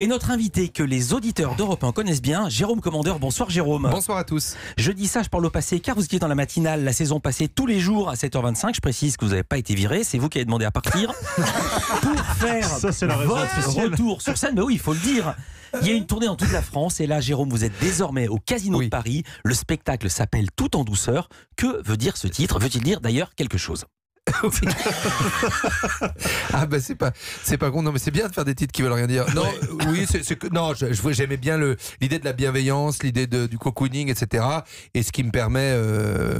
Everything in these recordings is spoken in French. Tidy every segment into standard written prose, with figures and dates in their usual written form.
Et notre invité que les auditeurs d'Europe 1 connaissent bien, Jérôme Commandeur. Bonsoir Jérôme. Bonsoir à tous. Je dis ça, je parle au passé, car vous étiez dans la matinale la saison passée tous les jours à 7h25. Je précise que vous n'avez pas été viré, c'est vous qui avez demandé à partir pour faire Ça, c'est la raison votre officielle. retour sur scène. Mais oui, il faut le dire. Il y a une tournée dans toute la France et là, Jérôme, vous êtes désormais au Casino de Paris. Le spectacle s'appelle Tout en douceur. Que veut dire ce titre? Veut-il dire d'ailleurs quelque chose? Ah ben c'est pas con, non mais c'est bien de faire des titres qui veulent rien dire. Non, oui, c'est que non, j'aimais bien l'idée de la bienveillance, l'idée du cocooning, etc. Et ce qui me permet,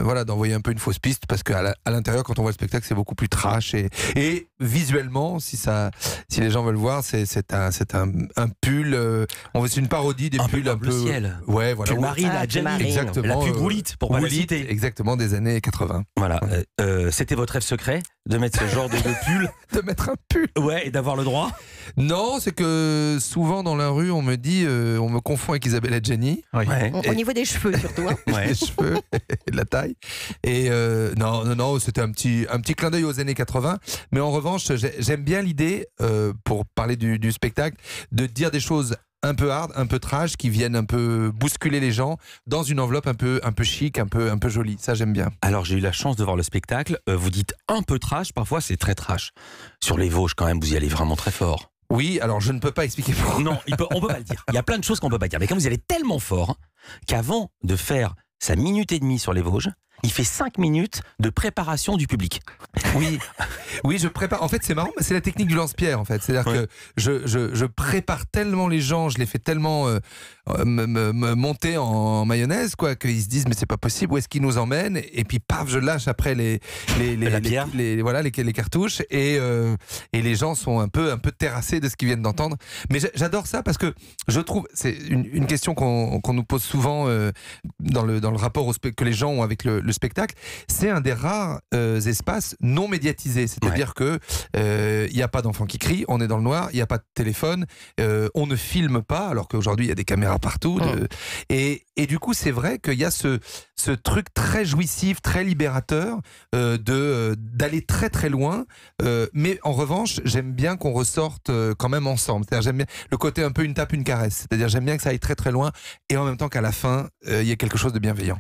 voilà, d'envoyer un peu une fausse piste parce qu'à l'intérieur, quand on voit le spectacle, c'est beaucoup plus trash et visuellement, si les gens veulent voir, c'est un pull, c'est une parodie des pulls un peu ciel. Ouais, voilà. Pull marine, la Jenny, exactement. La pub roulite, pour pas la citer. Exactement, des années 80. Voilà, c'était votre rêve secret de mettre ce genre de pull? De mettre un pull. Ouais, et d'avoir le droit? Non, c'est que souvent dans la rue, on me dit, on me confond avec Isabelle Adjani. Ouais. Au niveau des cheveux surtout. Hein. Les cheveux et de la taille. Et non, c'était un petit clin d'œil aux années 80. Mais en revanche, j'aime bien l'idée, pour parler du spectacle, de dire des choses un peu hard, un peu trash, qui viennent un peu bousculer les gens dans une enveloppe un peu chic, un peu jolie. Ça, j'aime bien. Alors, j'ai eu la chance de voir le spectacle. Vous dites un peu trash, parfois c'est très trash. Sur les Vosges, quand même, vous y allez vraiment très fort. Oui, alors je ne peux pas expliquer pourquoi. Non, on peut pas le dire. Il y a plein de choses qu'on peut pas dire. Mais quand vous y allez tellement fort, qu'avant de faire sa minute et demie sur les Vosges, il fait 5 minutes de préparation du public. Oui, je prépare. En fait, c'est marrant, mais c'est la technique du lance-pierre, en fait. C'est-à-dire que je prépare tellement les gens, je les fais tellement me monter en mayonnaise, quoi, qu'ils se disent mais c'est pas possible, où est-ce qu'ils nous emmènent? Et puis paf, je lâche après les cartouches et les gens sont un peu terrassés de ce qu'ils viennent d'entendre. Mais j'adore ça parce que je trouve, c'est une question qu'on nous pose souvent dans le rapport que les gens ont avec le spectacle. C'est un des rares espaces non médiatisés. C'est-à-dire que il n'y a pas d'enfants qui crient, on est dans le noir, il n'y a pas de téléphone, on ne filme pas, alors qu'aujourd'hui il y a des caméras partout. Et du coup, c'est vrai qu'il y a ce truc très jouissif, très libérateur d'aller très très loin. Mais en revanche, j'aime bien qu'on ressorte quand même ensemble. C'est-à-dire, j'aime bien le côté un peu une tape, une caresse. C'est-à-dire, j'aime bien que ça aille très très loin et en même temps qu'à la fin, il y ait quelque chose de bienveillant.